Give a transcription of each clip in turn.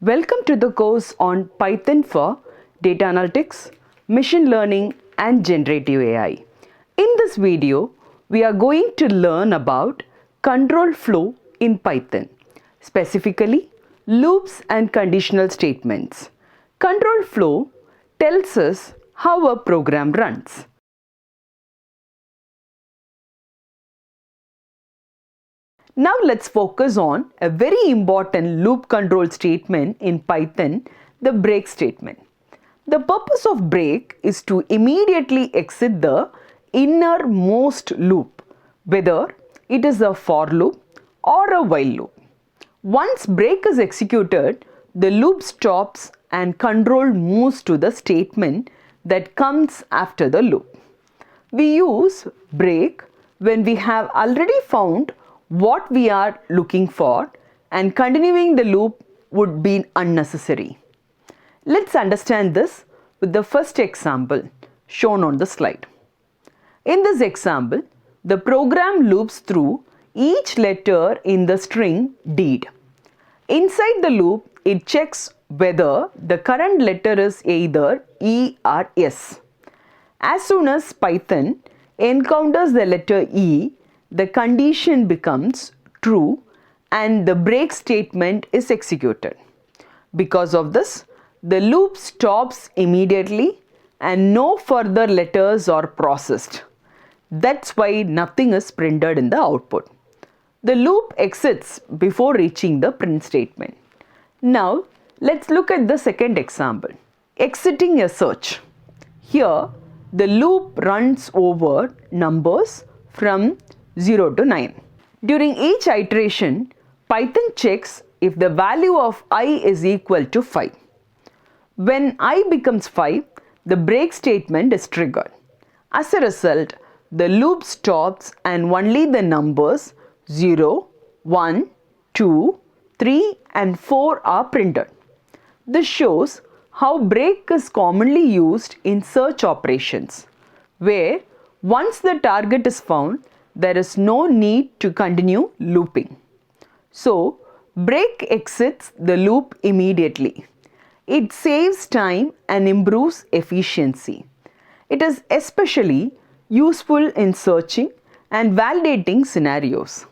Welcome to the course on Python for Data Analytics, Machine Learning and Generative AI. In this video, we are going to learn about control flow in Python, specifically loops and conditional statements. Control flow tells us how a program runs. Now let's focus on a very important loop control statement in Python, the break statement. The purpose of break is to immediately exit the innermost loop, whether it is a for loop or a while loop. Once break is executed, the loop stops and control moves to the statement that comes after the loop. We use break when we have already found what we are looking for and continuing the loop would be unnecessary. Let's understand this with the first example shown on the slide. In this example, the program loops through each letter in the string deed. Inside the loop, it checks whether the current letter is either E or S. As soon as Python encounters the letter E, the condition becomes true and the break statement is executed. Because of this, the loop stops immediately and no further letters are processed. That's why nothing is printed in the output. The loop exits before reaching the print statement. Now, let's look at the second example. Exiting a search. Here, the loop runs over numbers from 0 to 9. During each iteration, Python checks if the value of I is equal to 5. When I becomes 5, the break statement is triggered. As a result, the loop stops and only the numbers 0, 1, 2, 3 and 4 are printed. This shows how break is commonly used in search operations, where once the target is found, there is no need to continue looping. So, break exits the loop immediately. It saves time and improves efficiency. It is especially useful in searching and validating scenarios.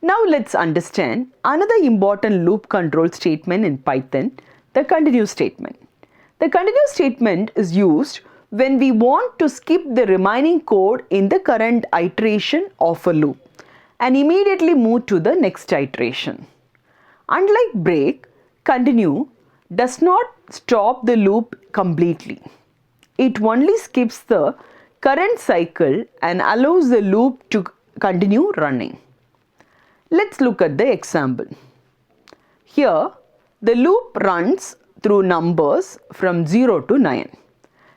Now let's understand another important loop control statement in Python, the continue statement. The continue statement is used when we want to skip the remaining code in the current iteration of a loop and immediately move to the next iteration. Unlike break, continue does not stop the loop completely. It only skips the current cycle and allows the loop to continue running. Let's look at the example. Here, the loop runs through numbers from 0 to 9.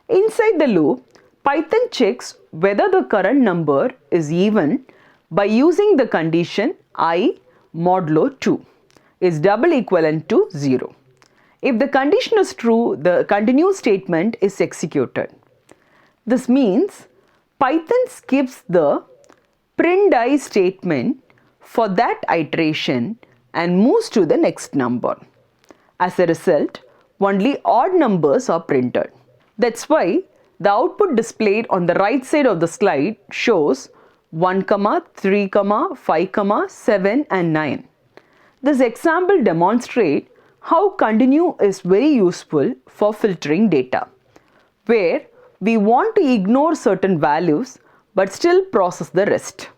Inside the loop, Python checks whether the current number is even by using the condition I modulo 2 is double equivalent to 0. If the condition is true, the continue statement is executed. This means Python skips the print I statement for that iteration and moves to the next number. As a result, only odd numbers are printed. That's why the output displayed on the right side of the slide shows 1, 3, 5, 7 and 9. This example demonstrates how continue is very useful for filtering data, where we want to ignore certain values but still process the rest.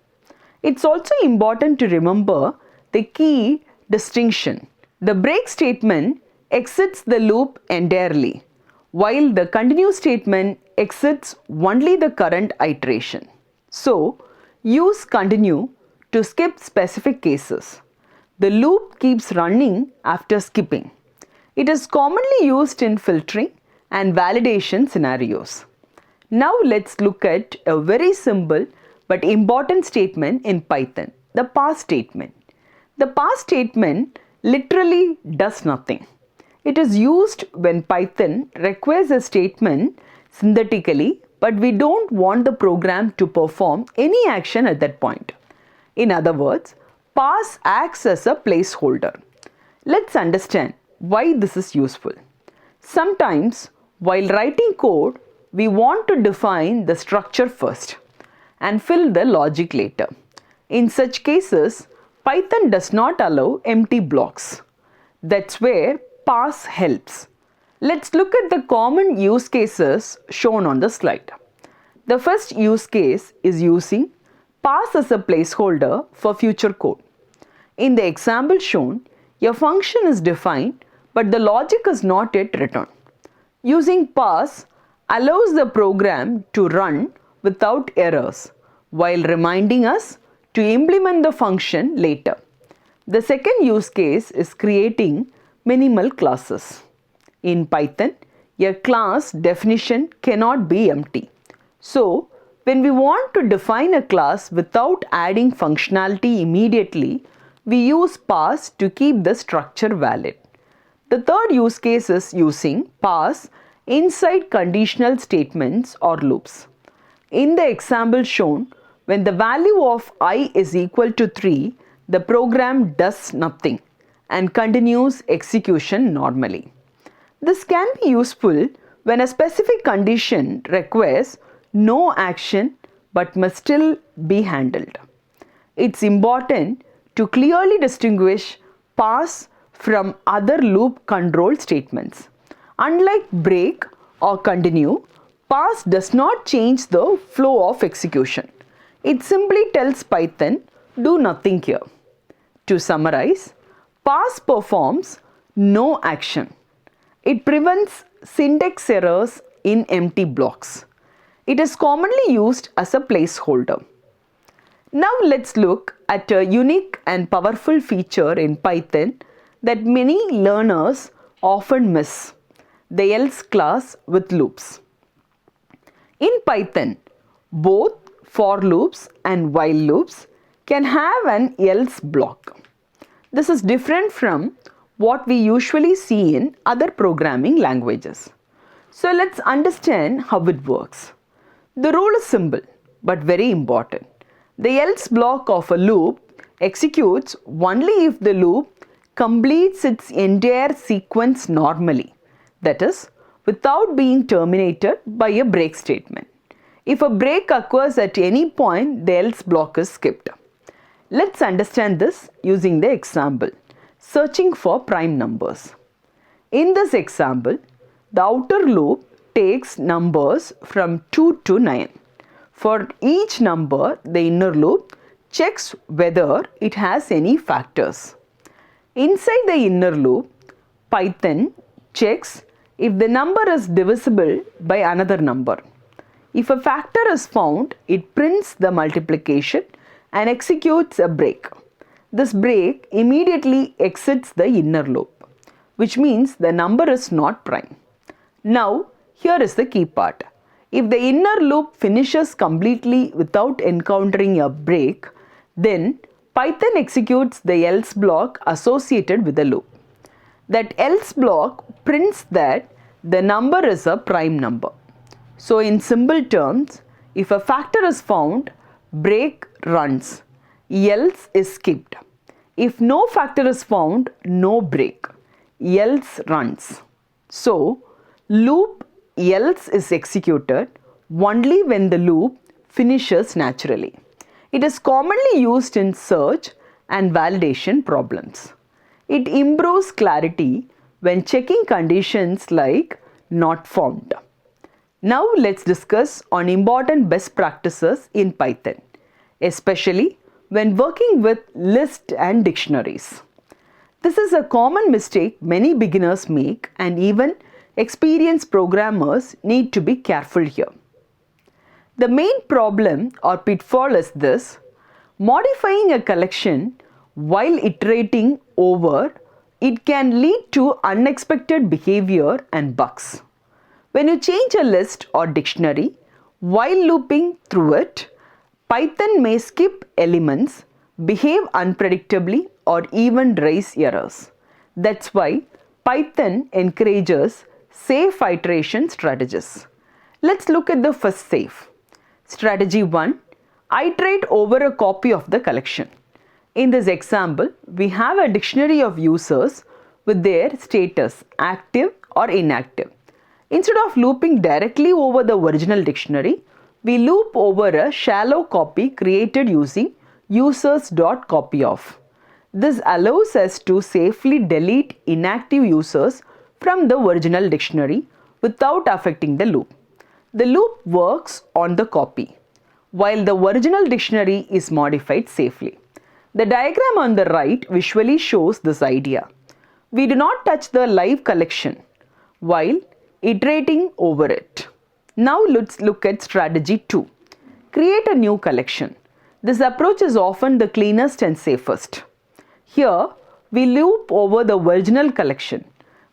It's also important to remember the key distinction. The break statement exits the loop entirely, while the continue statement exits only the current iteration. So, use continue to skip specific cases. The loop keeps running after skipping. It is commonly used in filtering and validation scenarios. Now let's look at a very simple but important statement in Python, the pass statement. The pass statement literally does nothing. It is used when Python requires a statement synthetically, but we don't want the program to perform any action at that point. In other words, pass acts as a placeholder. Let's understand why this is useful. Sometimes, while writing code, we want to define the structure first and fill the logic later. In such cases, Python does not allow empty blocks. That's where parse helps. Let's look at the common use cases shown on the slide. The first use case is using parse as a placeholder for future code. In the example shown, a function is defined but the logic is not yet written. Using parse allows the program to run without errors while reminding us to implement the function later. The second use case is creating minimal classes. In Python, a class definition cannot be empty. So, when we want to define a class without adding functionality immediately, we use parse to keep the structure valid. The third use case is using parse inside conditional statements or loops. In the example shown, when the value of I is equal to 3, the program does nothing and continues execution normally. This can be useful when a specific condition requires no action but must still be handled. It's important to clearly distinguish parse from other loop control statements. Unlike break or continue, parse does not change the flow of execution. It simply tells Python, do nothing here. To summarize, parse performs no action. It prevents syntax errors in empty blocks. It is commonly used as a placeholder. Now let's look at a unique and powerful feature in Python that many learners often miss, the else class with loops. In Python, both for loops and while loops can have an else block. This is different from what we usually see in other programming languages. So let's understand how it works. The rule is simple but very important. The else block of a loop executes only if the loop completes its entire sequence normally, that is, without being terminated by a break statement. If a break occurs at any point, the else block is skipped. Let's understand this using the example, searching for prime numbers. In this example, the outer loop takes numbers from 2 to 9. For each number, the inner loop checks whether it has any factors. Inside the inner loop, Python checks if the number is divisible by another number. If a factor is found, it prints the multiplication and executes a break. This break immediately exits the inner loop, which means the number is not prime. Now, here is the key part. If the inner loop finishes completely without encountering a break, then Python executes the else block associated with the loop. That else block prints that the number is a prime number. So in simple terms, if a factor is found, break runs, else is skipped. If no factor is found, no break, else runs. So loop else is executed only when the loop finishes naturally. It is commonly used in search and validation problems. It improves clarity when checking conditions like not found. Now let's discuss on important best practices in Python, especially when working with lists and dictionaries. This is a common mistake many beginners make, and even experienced programmers need to be careful here. The main problem or pitfall is this: modifying a collection while iterating over it can lead to unexpected behavior and bugs. When you change a list or dictionary while looping through it, Python may skip elements, behave unpredictably, or even raise errors. That's why Python encourages safe iteration strategies. Let's look at the first safe. Strategy 1. Iterate over a copy of the collection. In this example, we have a dictionary of users with their status active or inactive. Instead of looping directly over the original dictionary, we loop over a shallow copy created using users.copyof. This allows us to safely delete inactive users from the original dictionary without affecting the loop. The loop works on the copy, while the original dictionary is modified safely. The diagram on the right visually shows this idea. We do not touch the live collection while iterating over it. Now let's look at strategy 2. Create a new collection. This approach is often the cleanest and safest. Here, we loop over the original collection,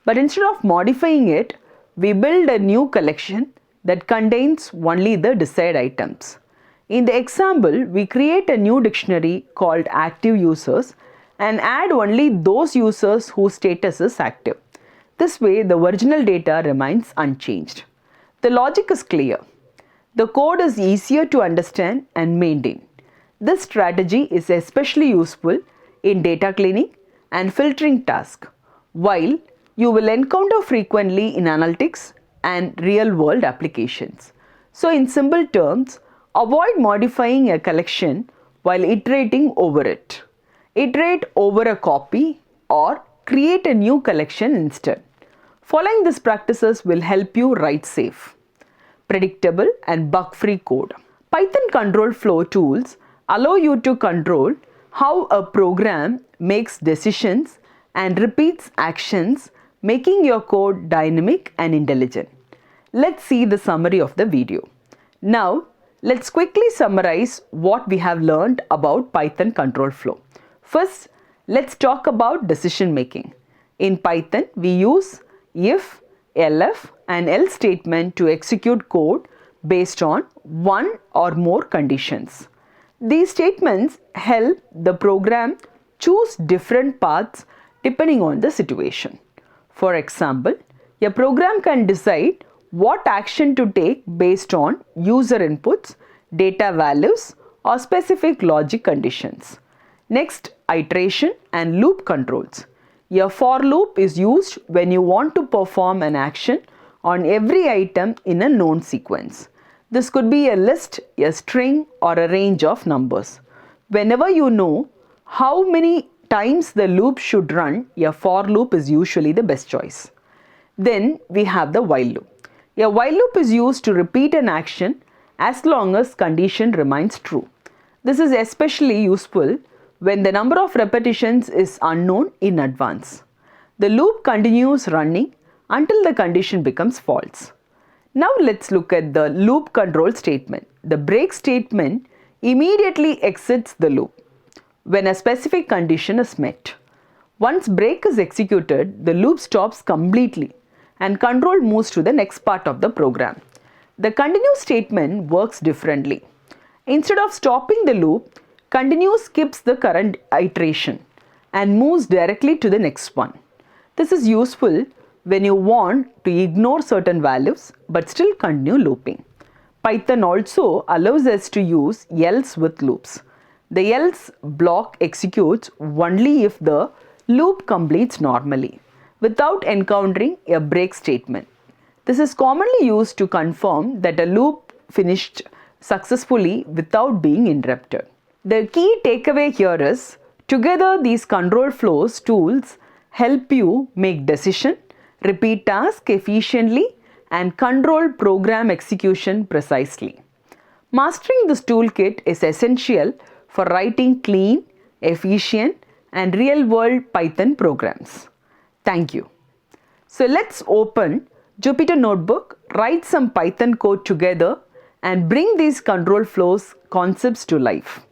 but instead of modifying it, we build a new collection that contains only the desired items. In the example, we create a new dictionary called active users and add only those users whose status is active. This way, the original data remains unchanged. The logic is clear. The code is easier to understand and maintain. This strategy is especially useful in data cleaning and filtering tasks, while you will encounter frequently in analytics and real-world applications. So in simple terms, avoid modifying a collection while iterating over it. Iterate over a copy or create a new collection instead. Following these practices will help you write safe, predictable and bug-free code. Python control flow tools allow you to control how a program makes decisions and repeats actions, making your code dynamic and intelligent. Let's see the summary of the video. Now, let's quickly summarize what we have learned about Python control flow. First, let's talk about decision making. In Python, we use if, elif and else statement to execute code based on one or more conditions. These statements help the program choose different paths depending on the situation. For example, a program can decide what action to take based on user inputs, data values, or specific logic conditions. Next, iteration and loop controls. A for loop is used when you want to perform an action on every item in a known sequence. This could be a list, a string, or a range of numbers. Whenever you know how many times the loop should run, a for loop is usually the best choice. Then we have the while loop. A while loop is used to repeat an action as long as condition remains true. This is especially useful when the number of repetitions is unknown in advance. The loop continues running until the condition becomes false. Now let's look at the loop control statement. The break statement immediately exits the loop when a specific condition is met. Once break is executed, the loop stops completely and control moves to the next part of the program. The continue statement works differently. Instead of stopping the loop, continue skips the current iteration and moves directly to the next one. This is useful when you want to ignore certain values but still continue looping. Python also allows us to use else with loops. The else block executes only if the loop completes normally, without encountering a break statement. This is commonly used to confirm that a loop finished successfully without being interrupted. The key takeaway here is, together these control flows tools help you make decisions, repeat tasks efficiently, and control program execution precisely. Mastering this toolkit is essential for writing clean, efficient, and real-world Python programs. Thank you. So let's open Jupyter Notebook, write some Python code together, and bring these control flows concepts to life.